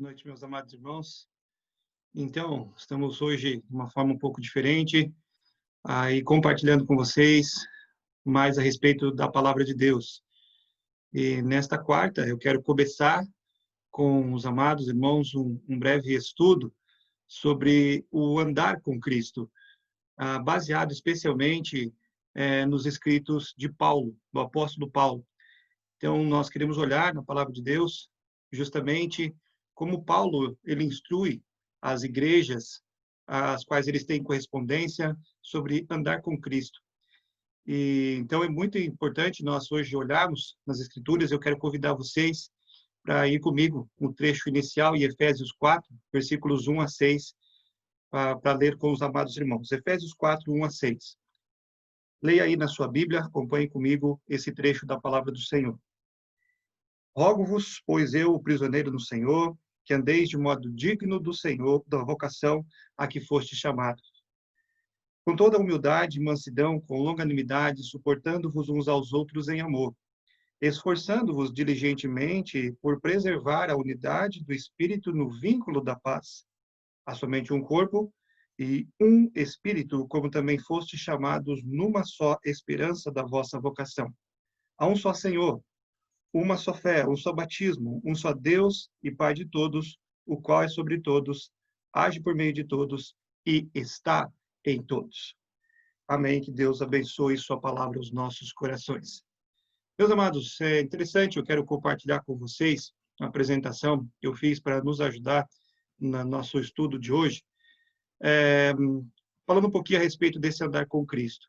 Boa noite, meus amados irmãos. Então, estamos hoje de uma forma um pouco diferente, aí compartilhando com vocês mais a respeito da palavra de Deus. E nesta quarta, eu quero começar com os amados irmãos um breve estudo sobre o andar com Cristo, baseado especialmente nos escritos de Paulo, do apóstolo Paulo. Então, nós queremos olhar na palavra de Deus justamente como Paulo ele instrui as igrejas às quais eles têm correspondência sobre andar com Cristo. E então é muito importante nós hoje olharmos nas Escrituras. Eu quero convidar vocês para ir comigo no trecho inicial em Efésios 4, versículos 1 a 6, para ler com os amados irmãos. Efésios 4, 1 a 6. Leia aí na sua Bíblia, acompanhe comigo esse trecho da palavra do Senhor. Rogo-vos, pois eu, o prisioneiro no Senhor, que andeis de modo digno do Senhor, da vocação a que foste chamados. Com toda humildade e mansidão, com longanimidade, suportando-vos uns aos outros em amor, esforçando-vos diligentemente por preservar a unidade do Espírito no vínculo da paz. Há somente um corpo e um Espírito, como também fostes chamados numa só esperança da vossa vocação. Há um só Senhor, uma só fé, um só batismo, um só Deus e Pai de todos, o qual é sobre todos, age por meio de todos e está em todos. Amém. Que Deus abençoe sua palavra aos nossos corações. Meus amados, é interessante, eu quero compartilhar com vocês uma apresentação que eu fiz para nos ajudar no nosso estudo de hoje, falando um pouquinho a respeito desse andar com Cristo.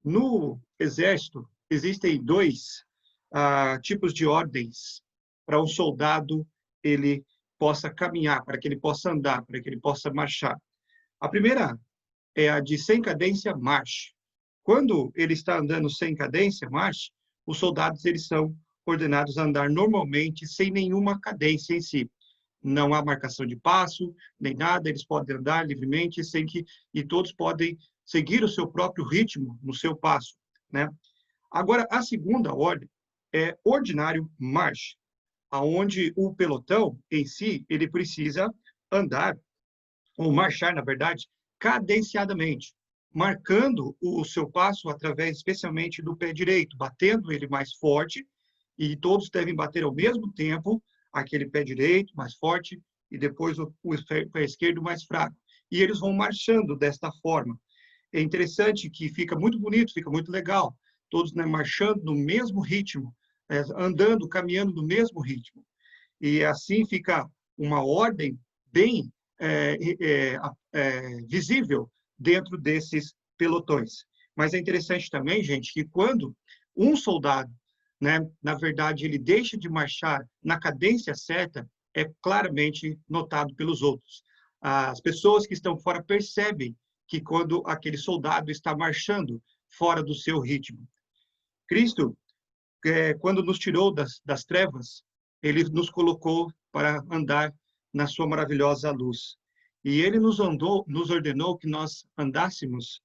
No Exército, existem dois tipos de ordens para um soldado ele possa caminhar, para que ele possa andar, para que ele possa marchar. A primeira é a de sem cadência, marche. Quando ele está andando sem cadência, marche, os soldados eles são ordenados a andar normalmente sem nenhuma cadência em si. Não há marcação de passo, nem nada, eles podem andar livremente e todos podem seguir o seu próprio ritmo no seu passo, né? Agora, a segunda ordem é ordinário marche, aonde o pelotão em si, ele precisa andar, ou marchar, na verdade, cadenciadamente, marcando o seu passo através, especialmente, do pé direito, batendo ele mais forte, e todos devem bater ao mesmo tempo, aquele pé direito mais forte, e depois o pé esquerdo mais fraco. E eles vão marchando desta forma. É interessante que fica muito bonito, fica muito legal, todos, né, marchando no mesmo ritmo, andando, caminhando no mesmo ritmo. E assim fica uma ordem bem visível dentro desses pelotões. Mas é interessante também, gente, que quando um soldado, né, na verdade, ele deixa de marchar na cadência certa, é claramente notado pelos outros. As pessoas que estão fora percebem que quando aquele soldado está marchando fora do seu ritmo. Cristo, quando nos tirou das trevas, ele nos colocou para andar na sua maravilhosa luz. E ele nos ordenou que nós andássemos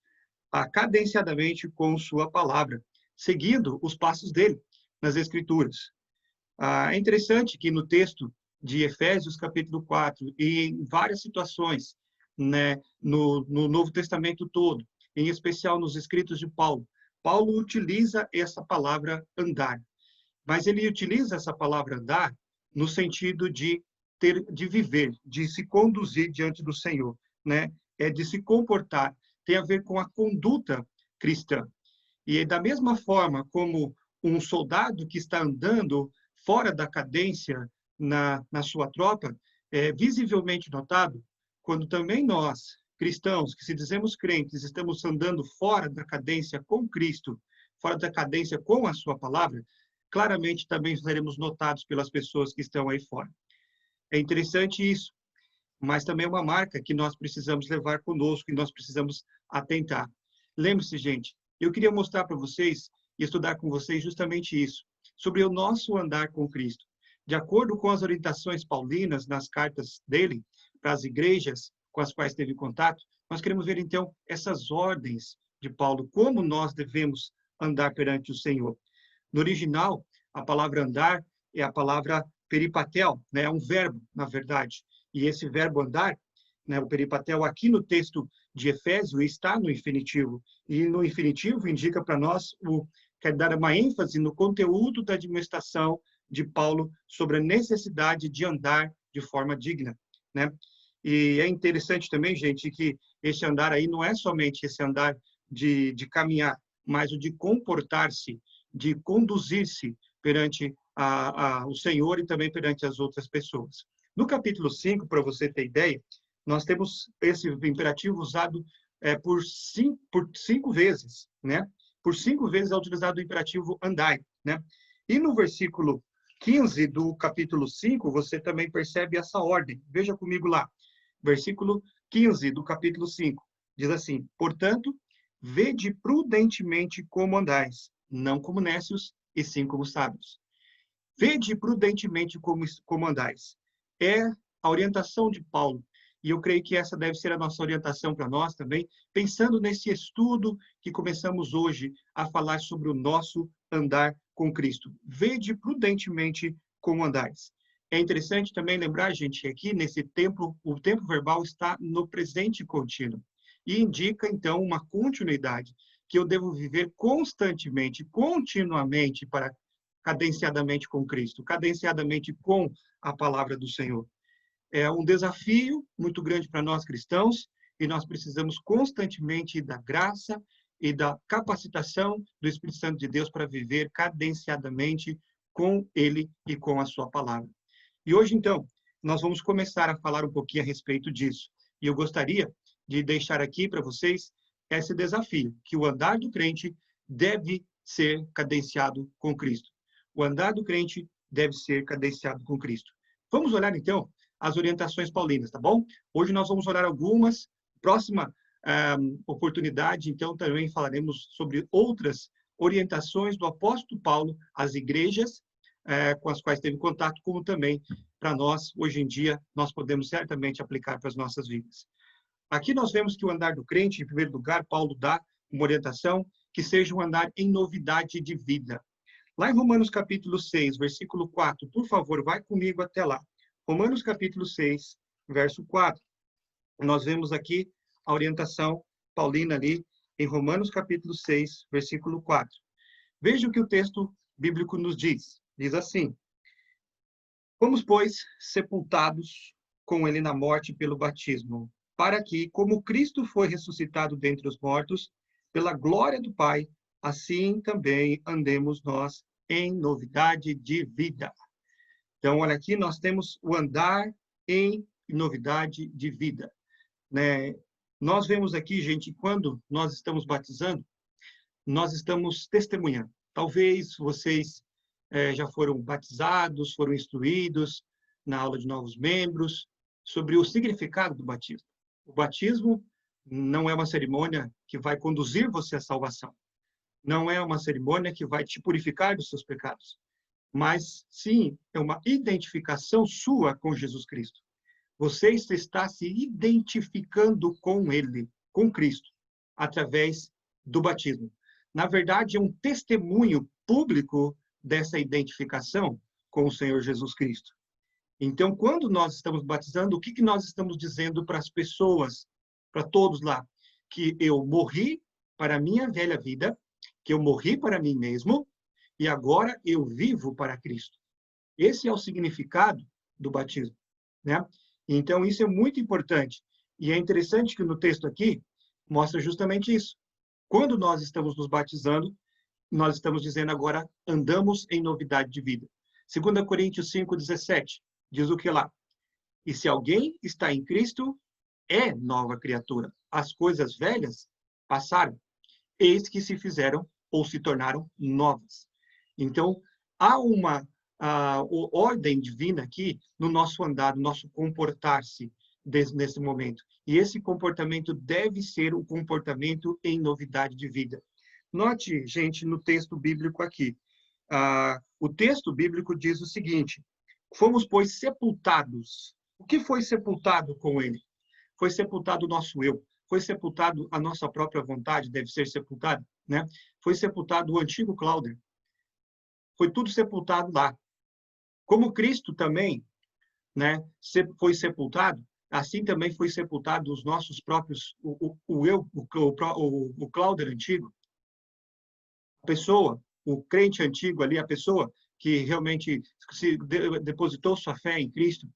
cadenciadamente com sua palavra, seguindo os passos dele nas Escrituras. É interessante que no texto de Efésios, capítulo 4, e em várias situações, né, no Novo Testamento todo, em especial nos escritos de Paulo, Paulo utiliza essa palavra andar, mas ele utiliza essa palavra andar no sentido de viver, de se conduzir diante do Senhor, né? De se comportar, tem a ver com a conduta cristã. E da mesma forma como um soldado que está andando fora da cadência na sua tropa, é visivelmente notado, quando também nós, cristãos, que se dizemos crentes, estamos andando fora da cadência com Cristo, fora da cadência com a sua palavra, claramente também seremos notados pelas pessoas que estão aí fora. É interessante isso, mas também é uma marca que nós precisamos levar conosco e nós precisamos atentar. Lembre-se, gente, eu queria mostrar para vocês e estudar com vocês justamente isso, sobre o nosso andar com Cristo. De acordo com as orientações paulinas nas cartas dele para as igrejas com as quais teve contato, nós queremos ver, então, essas ordens de Paulo, como nós devemos andar perante o Senhor. No original, a palavra andar é a palavra peripatel, né, é um verbo, na verdade. E esse verbo andar, né, o peripatel aqui no texto de Efésio está no infinitivo. E no infinitivo indica para nós, quer dar uma ênfase no conteúdo da administração de Paulo sobre a necessidade de andar de forma digna, né? E é interessante também, gente, que esse andar aí não é somente esse andar de caminhar, mas o de comportar-se, de conduzir-se perante o Senhor e também perante as outras pessoas. No capítulo 5, para você ter ideia, nós temos esse imperativo usado por cinco vezes, né? Por 5 vezes é utilizado o imperativo andai, né? E no versículo 15 do capítulo 5, você também percebe essa ordem. Veja comigo lá. Versículo 15 do capítulo 5. Diz assim: portanto, vede prudentemente como andais, não como nécios, e sim como sábios. Vede prudentemente como andais. É a orientação de Paulo. E eu creio que essa deve ser a nossa orientação para nós também, pensando nesse estudo que começamos hoje a falar sobre o nosso andar com Cristo. Vede prudentemente como andais. É interessante também lembrar, gente, aqui nesse tempo, o tempo verbal está no presente contínuo. E indica, então, uma continuidade, que eu devo viver constantemente, continuamente, cadenciadamente com Cristo, cadenciadamente com a palavra do Senhor. É um desafio muito grande para nós cristãos e nós precisamos constantemente da graça e da capacitação do Espírito Santo de Deus para viver cadenciadamente com Ele e com a sua palavra. E hoje, então, nós vamos começar a falar um pouquinho a respeito disso. E eu gostaria de deixar aqui para vocês esse desafio, que o andar do crente deve ser cadenciado com Cristo. O andar do crente deve ser cadenciado com Cristo. Vamos olhar, então, as orientações paulinas, tá bom? Hoje nós vamos olhar algumas. Próxima oportunidade, então, também falaremos sobre outras orientações do apóstolo Paulo às igrejas com as quais teve contato, como também para nós, hoje em dia, nós podemos certamente aplicar para as nossas vidas. Aqui nós vemos que o andar do crente, em primeiro lugar, Paulo dá uma orientação que seja um andar em novidade de vida. Lá em Romanos capítulo 6, versículo 4, por favor, vai comigo até lá. Romanos capítulo 6, verso 4. Nós vemos aqui a orientação paulina ali em Romanos capítulo 6, versículo 4. Veja o que o texto bíblico nos diz. Diz assim: fomos, pois, sepultados com ele na morte pelo batismo, para que, como Cristo foi ressuscitado dentre os mortos, pela glória do Pai, assim também andemos nós em novidade de vida. Então, olha aqui, nós temos o andar em novidade de vida, né? Nós vemos aqui, gente, quando nós estamos batizando, nós estamos testemunhando. Talvez vocês já foram batizados, foram instruídos na aula de novos membros sobre o significado do batismo. O batismo não é uma cerimônia que vai conduzir você à salvação. Não é uma cerimônia que vai te purificar dos seus pecados. Mas, sim, é uma identificação sua com Jesus Cristo. Você está se identificando com Ele, com Cristo, através do batismo. Na verdade, é um testemunho público dessa identificação com o Senhor Jesus Cristo. Então, quando nós estamos batizando, o que nós estamos dizendo para as pessoas, para todos lá? Que eu morri para a minha velha vida, que eu morri para mim mesmo, e agora eu vivo para Cristo. Esse é o significado do batismo, né? Então, isso é muito importante. E é interessante que no texto aqui mostra justamente isso. Quando nós estamos nos batizando, nós estamos dizendo agora, andamos em novidade de vida. 2 Coríntios 5:17, diz o que lá? E se alguém está em Cristo, é nova criatura. As coisas velhas passaram, eis que se fizeram ou se tornaram novas. Então, há uma ordem divina aqui no nosso andar, no nosso comportar-se nesse momento. E esse comportamento deve ser um comportamento em novidade de vida. Note, gente, no texto bíblico aqui. O texto bíblico diz o seguinte: fomos, pois, sepultados. O que foi sepultado com ele? Foi sepultado o nosso eu. Foi sepultado a nossa própria vontade, deve ser sepultada, né? Foi sepultado o antigo Cláudio. Foi tudo sepultado lá. Como Cristo também, né, foi sepultado, assim também foi sepultado os nossos próprios, o eu, o Cláudio antigo, a pessoa, o crente antigo ali, a pessoa que realmente depositou sua fé em Cristo,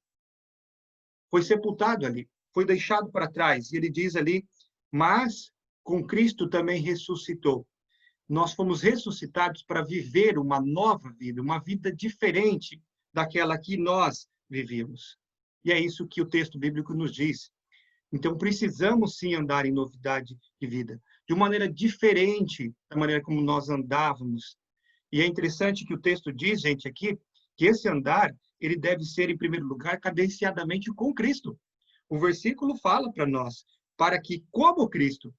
foi sepultado ali, foi deixado para trás. E ele diz ali, mas com Cristo também ressuscitou. Nós fomos ressuscitados para viver uma nova vida, uma vida diferente daquela que nós vivíamos. E é isso que o texto bíblico nos diz. Então, precisamos sim andar em novidade de vida, de uma maneira diferente da maneira como nós andávamos. E é interessante que o texto diz, gente, aqui, que esse andar, ele deve ser, em primeiro lugar, cadenciadamente com Cristo. O versículo fala para nós, para que, como Cristo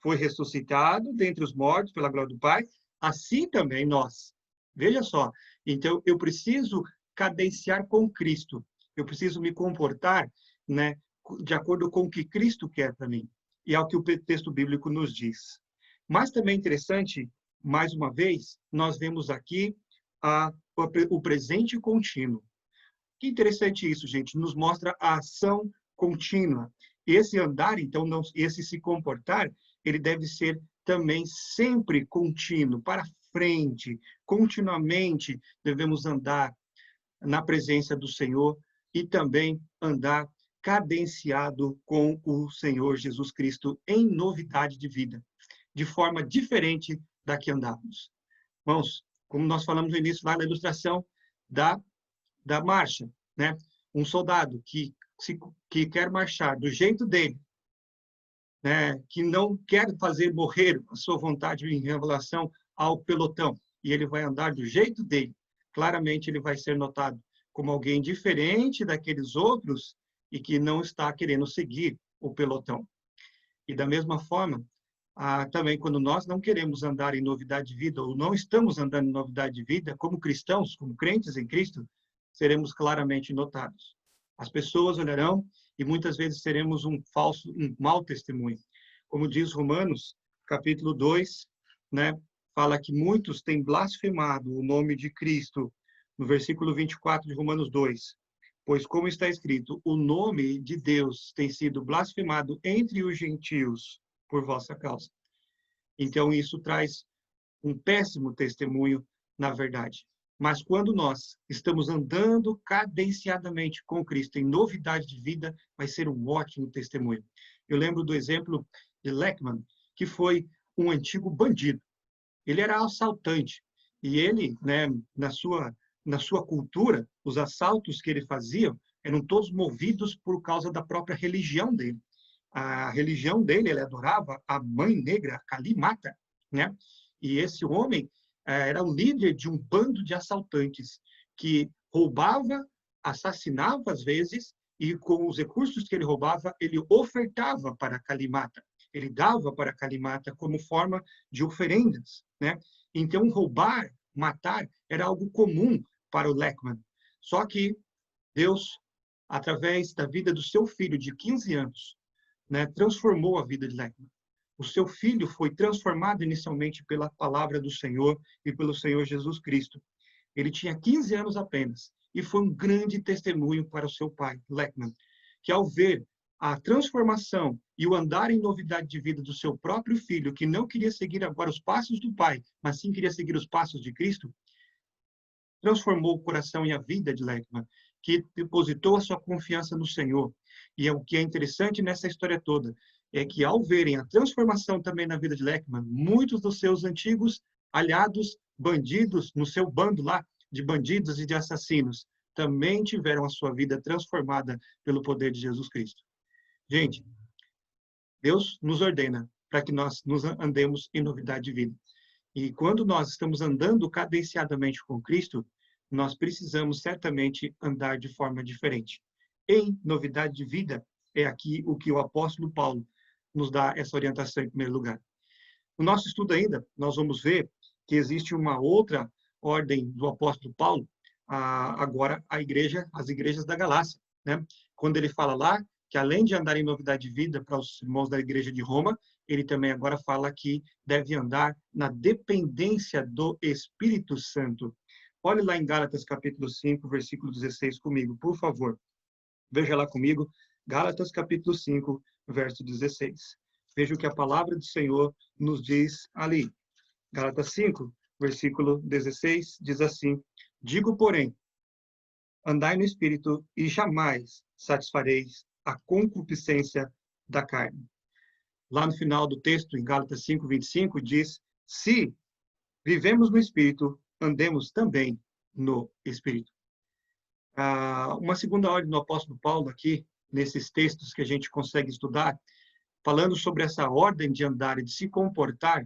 foi ressuscitado dentre os mortos pela glória do Pai, assim também nós. Veja só, então eu preciso cadenciar com Cristo, eu preciso me comportar, né, de acordo com o que Cristo quer para mim, e é o que o texto bíblico nos diz. Mas também é interessante, mais uma vez, nós vemos aqui o presente contínuo. Que interessante isso, gente, nos mostra a ação contínua. Esse andar, então, não, esse se comportar, ele deve ser também sempre contínuo, para frente, continuamente devemos andar na presença do Senhor e também andar cadenciado com o Senhor Jesus Cristo em novidade de vida, de forma diferente da que andávamos. Irmãos, como nós falamos no início lá na ilustração da marcha, né? Um soldado que quer marchar do jeito dele, né? Que não quer fazer morrer a sua vontade em relação ao pelotão, e ele vai andar do jeito dele, claramente ele vai ser notado como alguém diferente daqueles outros e que não está querendo seguir o pelotão. E da mesma forma, também quando nós não queremos andar em novidade de vida, ou não estamos andando em novidade de vida, como cristãos, como crentes em Cristo, seremos claramente notados. As pessoas olharão e muitas vezes seremos um mau testemunho. Como diz Romanos, capítulo 2, né, fala que muitos têm blasfemado o nome de Cristo, no versículo 24 de Romanos 2. Pois, como está escrito, o nome de Deus tem sido blasfemado entre os gentios por vossa causa. Então, isso traz um péssimo testemunho, na verdade. Mas quando nós estamos andando cadenciadamente com Cristo em novidade de vida, vai ser um ótimo testemunho. Eu lembro do exemplo de Leckman, que foi um antigo bandido. Ele era assaltante. E ele, né, na sua cultura, os assaltos que ele fazia eram todos movidos por causa da própria religião dele. A religião dele, ele adorava a mãe negra, Kali Mata, né? E esse homem era o líder de um bando de assaltantes que roubava, assassinava às vezes, e com os recursos que ele roubava, ele ofertava para Kali Mata. Ele dava para Kali Mata como forma de oferendas, né? Então, roubar, matar, era algo comum para o Leckman. Só que Deus, através da vida do seu filho de 15 anos, né, transformou a vida de Leckman. O seu filho foi transformado inicialmente pela palavra do Senhor e pelo Senhor Jesus Cristo. Ele tinha 15 anos apenas e foi um grande testemunho para o seu pai, Leckman, que ao ver a transformação e o andar em novidade de vida do seu próprio filho, que não queria seguir agora os passos do pai, mas sim queria seguir os passos de Cristo, transformou o coração e a vida de Leckman, que depositou a sua confiança no Senhor. E o que é interessante nessa história toda é que, ao verem a transformação também na vida de Leckman, muitos dos seus antigos aliados, bandidos, no seu bando lá de bandidos e de assassinos, também tiveram a sua vida transformada pelo poder de Jesus Cristo. Gente, Deus nos ordena para que nós nos andemos em novidade de vida. E quando nós estamos andando cadenciadamente com Cristo, nós precisamos certamente andar de forma diferente. Em novidade de vida, é aqui o que o apóstolo Paulo nos dá essa orientação em primeiro lugar. No nosso estudo ainda, nós vamos ver que existe uma outra ordem do apóstolo Paulo, agora as igrejas da Galácia, né? Quando ele fala lá que além de andar em novidade de vida para os irmãos da igreja de Roma, ele também agora fala que deve andar na dependência do Espírito Santo. Olhe lá em Gálatas capítulo 5, versículo 16 comigo, por favor. Veja lá comigo, Gálatas capítulo 5, verso 16. Veja o que a palavra do Senhor nos diz ali. Gálatas 5, versículo 16, diz assim: Digo, porém, andai no Espírito e jamais satisfareis a concupiscência da carne. Lá no final do texto, em Gálatas 5, 25, diz: Se vivemos no Espírito, andemos também no Espírito. Uma segunda ordem do apóstolo Paulo aqui, nesses textos que a gente consegue estudar, falando sobre essa ordem de andar e de se comportar,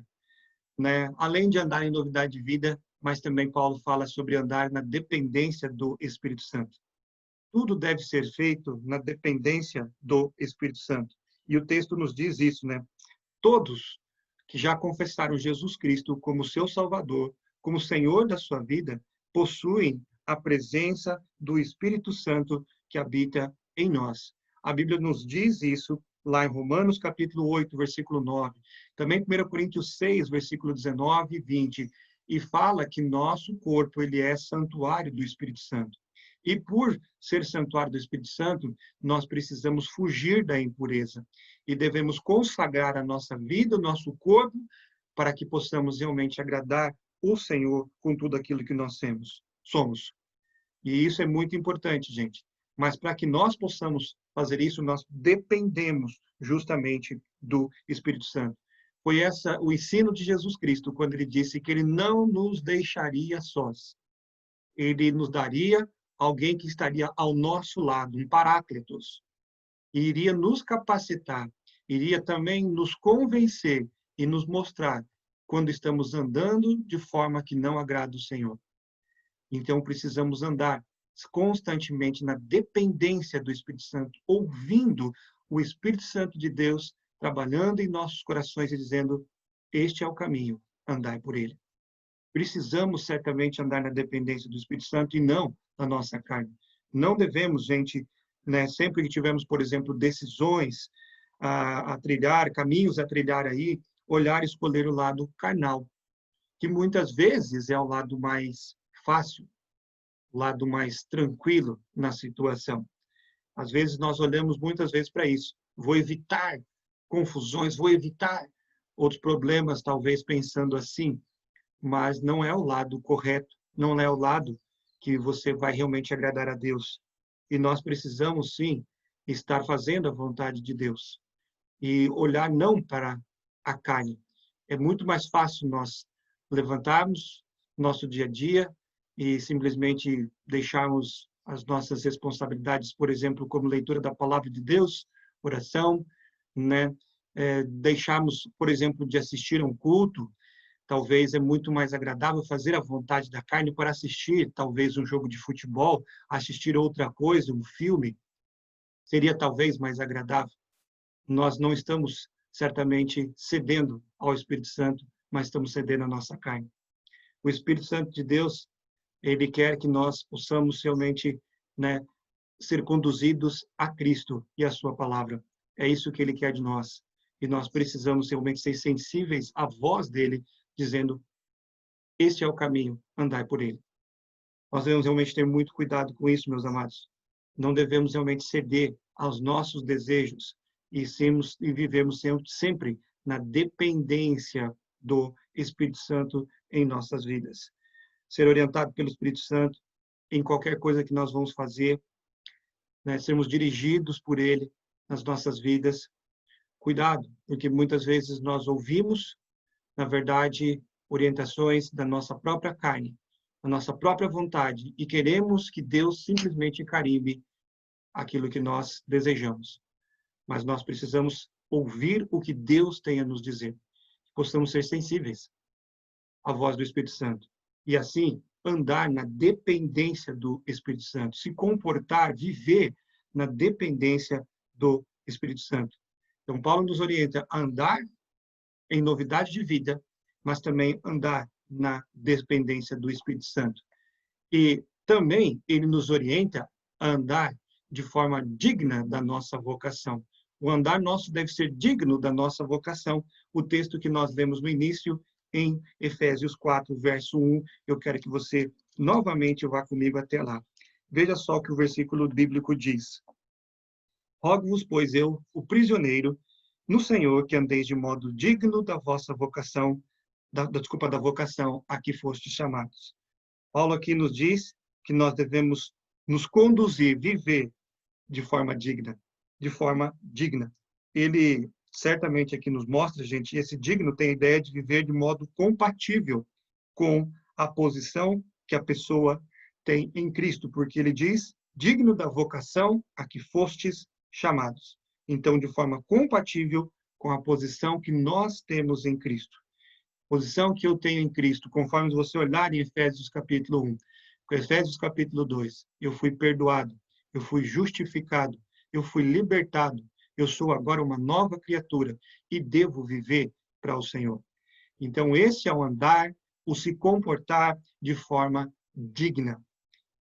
né? Além de andar em novidade de vida, mas também Paulo fala sobre andar na dependência do Espírito Santo. Tudo deve ser feito na dependência do Espírito Santo. E o texto nos diz isso, né? Todos que já confessaram Jesus Cristo como seu Salvador, como Senhor da sua vida, possuem a presença do Espírito Santo que habita em nós. A Bíblia nos diz isso lá em Romanos capítulo 8, versículo 9. Também 1 Coríntios 6, versículo 19 e 20. E fala que nosso corpo ele é santuário do Espírito Santo. E por ser santuário do Espírito Santo, nós precisamos fugir da impureza. E devemos consagrar a nossa vida, o nosso corpo, para que possamos realmente agradar o Senhor com tudo aquilo que nós somos. E isso é muito importante, gente. Mas para que nós possamos fazer isso, nós dependemos justamente do Espírito Santo. Foi o ensino de Jesus Cristo, quando ele disse que ele não nos deixaria sós. Ele nos daria alguém que estaria ao nosso lado, um paráclitos, e iria nos capacitar, iria também nos convencer e nos mostrar quando estamos andando de forma que não agrada o Senhor. Então, precisamos andar constantemente na dependência do Espírito Santo, ouvindo o Espírito Santo de Deus trabalhando em nossos corações e dizendo: este é o caminho, andai por ele. Precisamos certamente andar na dependência do Espírito Santo e não da nossa carne. Não devemos, gente, né, sempre que tivermos, por exemplo, decisões a trilhar, caminhos a trilhar aí, olhar e escolher o lado carnal, que muitas vezes é o lado mais fácil, o lado mais tranquilo na situação. Às vezes nós olhamos muitas vezes para isso. Vou evitar confusões, vou evitar outros problemas, talvez pensando assim, mas não é o lado correto, não é o lado que você vai realmente agradar a Deus. E nós precisamos, sim, estar fazendo a vontade de Deus e olhar não para a carne. É muito mais fácil nós levantarmos nosso dia a dia e simplesmente deixarmos as nossas responsabilidades, por exemplo, como leitura da palavra de Deus, oração, né? Deixarmos, por exemplo, de assistir a um culto. Talvez é muito mais agradável fazer a vontade da carne para assistir, talvez, um jogo de futebol, assistir outra coisa, um filme. Seria talvez mais agradável. Nós não estamos, certamente, cedendo ao Espírito Santo, mas estamos cedendo à nossa carne. O Espírito Santo de Deus, ele quer que nós possamos realmente, né, ser conduzidos a Cristo e a sua palavra. É isso que ele quer de nós. E nós precisamos realmente ser sensíveis à voz dele, dizendo: este é o caminho, andai por ele. Nós devemos realmente ter muito cuidado com isso, meus amados. Não devemos realmente ceder aos nossos desejos e vivemos sempre na dependência do Espírito Santo em nossas vidas. Ser orientado pelo Espírito Santo em qualquer coisa que nós vamos fazer, né? Sermos dirigidos por ele nas nossas vidas. Cuidado, porque muitas vezes nós ouvimos, na verdade, orientações da nossa própria carne, da nossa própria vontade, e queremos que Deus simplesmente carimbe aquilo que nós desejamos. Mas nós precisamos ouvir o que Deus tem a nos dizer. Possamos ser sensíveis à voz do Espírito Santo. E assim, andar na dependência do Espírito Santo. Se comportar, viver na dependência do Espírito Santo. Então, Paulo nos orienta a andar em novidade de vida, mas também andar na dependência do Espírito Santo. E também ele nos orienta a andar de forma digna da nossa vocação. O andar nosso deve ser digno da nossa vocação. O texto que nós lemos no início, em Efésios 4, verso 1. Eu quero que você novamente vá comigo até lá. Veja só o que o versículo bíblico diz. Rogo-vos, pois eu, o prisioneiro, no Senhor, que andeis de modo digno da vossa vocação, da vocação a que fostes chamados. Paulo aqui nos diz que nós devemos nos conduzir, viver de forma digna, de forma digna. Ele certamente aqui nos mostra, gente, esse digno tem a ideia de viver de modo compatível com a posição que a pessoa tem em Cristo, porque ele diz, digno da vocação a que fostes chamados. Então, de forma compatível com a posição que nós temos em Cristo. Posição que eu tenho em Cristo, conforme você olhar em Efésios capítulo 1, Efésios capítulo 2, eu fui perdoado, eu fui justificado, eu fui libertado, eu sou agora uma nova criatura e devo viver para o Senhor. Então, esse é o andar, o se comportar de forma digna,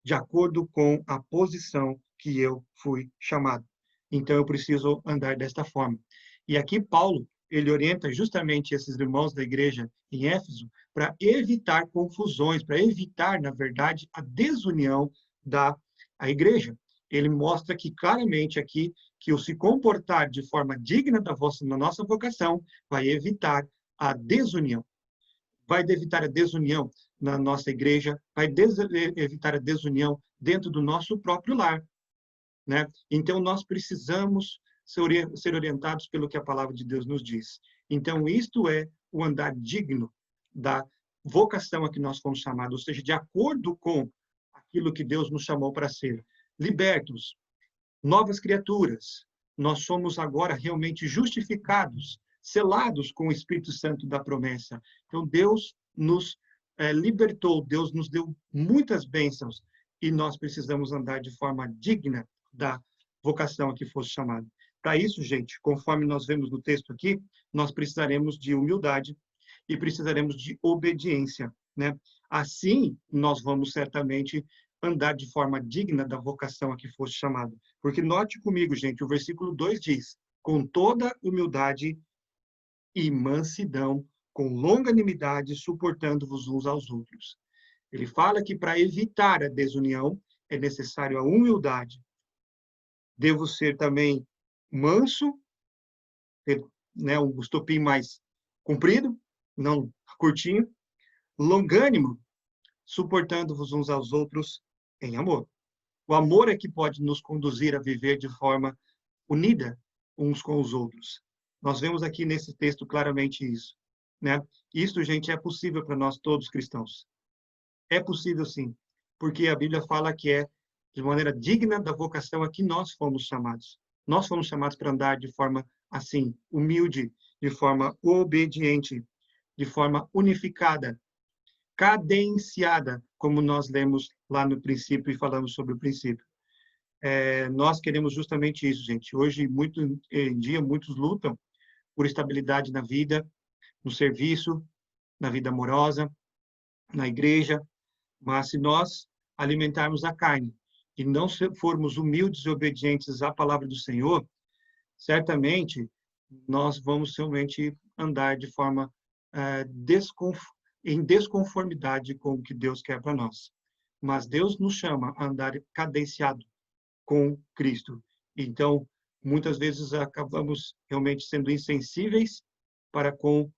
de acordo com a posição que eu fui chamado. Então, eu preciso andar desta forma. E aqui Paulo, ele orienta justamente esses irmãos da igreja em Éfeso para evitar confusões, para evitar, na verdade, a desunião da igreja. Ele mostra que claramente aqui que o se comportar de forma digna na nossa vocação vai evitar a desunião. Vai evitar a desunião na nossa igreja, vai evitar a desunião dentro do nosso próprio lar, né? Então, nós precisamos ser orientados pelo que a palavra de Deus nos diz. Então, isto é o andar digno da vocação a que nós fomos chamados, ou seja, de acordo com aquilo que Deus nos chamou para ser. Libertos, novas criaturas, nós somos agora realmente justificados, selados com o Espírito Santo da promessa. Então, Deus nos libertou, Deus nos deu muitas bênçãos e nós precisamos andar de forma digna da vocação a que fosse chamado. Para isso, gente, conforme nós vemos no texto aqui, nós precisaremos de humildade e precisaremos de obediência, né? Assim, nós vamos certamente andar de forma digna da vocação a que fosse chamado. Porque note comigo, gente, o versículo 2 diz, com toda humildade e mansidão, com longanimidade, suportando-vos uns aos outros. Ele fala que para evitar a desunião é necessário a humildade. Devo ser também manso, ter, né, um estopim mais comprido, não curtinho, longânimo, suportando-vos uns aos outros em amor. O amor é que pode nos conduzir a viver de forma unida uns com os outros. Nós vemos aqui nesse texto claramente isso, né? Isso, gente, é possível para nós todos cristãos. É possível sim, porque a Bíblia fala que é de maneira digna da vocação a que nós fomos chamados. Nós fomos chamados para andar de forma assim, humilde, de forma obediente, de forma unificada, cadenciada, como nós lemos lá no princípio e falamos sobre o princípio. Nós queremos justamente isso, gente. Hoje, muito em dia, muitos lutam por estabilidade na vida, no serviço, na vida amorosa, na igreja, mas se nós alimentarmos a carne e não formos humildes e obedientes à palavra do Senhor, certamente nós vamos realmente andar de forma em desconformidade com o que Deus quer para nós. Mas Deus nos chama a andar cadenciado com Cristo. Então, muitas vezes acabamos realmente sendo insensíveis para com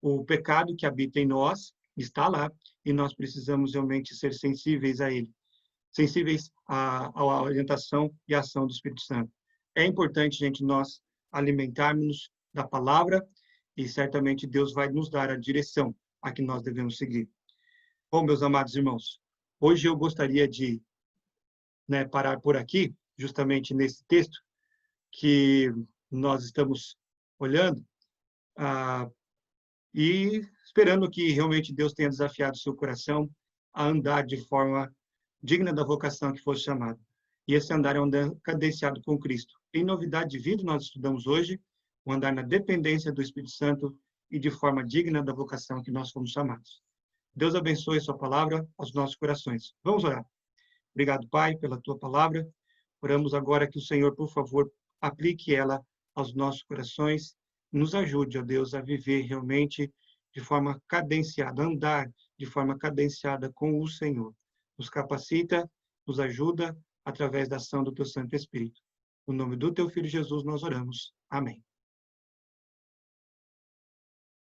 o pecado que habita em nós, está lá, e nós precisamos realmente ser sensíveis a ele, sensíveis à orientação e à ação do Espírito Santo. É importante, gente, nós alimentarmos da palavra e certamente Deus vai nos dar a direção a que nós devemos seguir. Bom, meus amados irmãos, hoje eu gostaria de parar por aqui, justamente nesse texto que nós estamos olhando, e esperando que realmente Deus tenha desafiado o seu coração a andar de forma digna da vocação que fosse chamado. E esse andar é um andar cadenciado com Cristo. Em novidade de vida, nós estudamos hoje o andar na dependência do Espírito Santo e de forma digna da vocação que nós fomos chamados. Deus abençoe a sua palavra aos nossos corações. Vamos orar. Obrigado, Pai, pela tua palavra. Oramos agora que o Senhor, por favor, aplique ela aos nossos corações. Nos ajude, ó Deus, a viver realmente de forma cadenciada, andar de forma cadenciada com o Senhor. Nos capacita, nos ajuda através da ação do teu Santo Espírito. No nome do teu Filho Jesus nós oramos. Amém.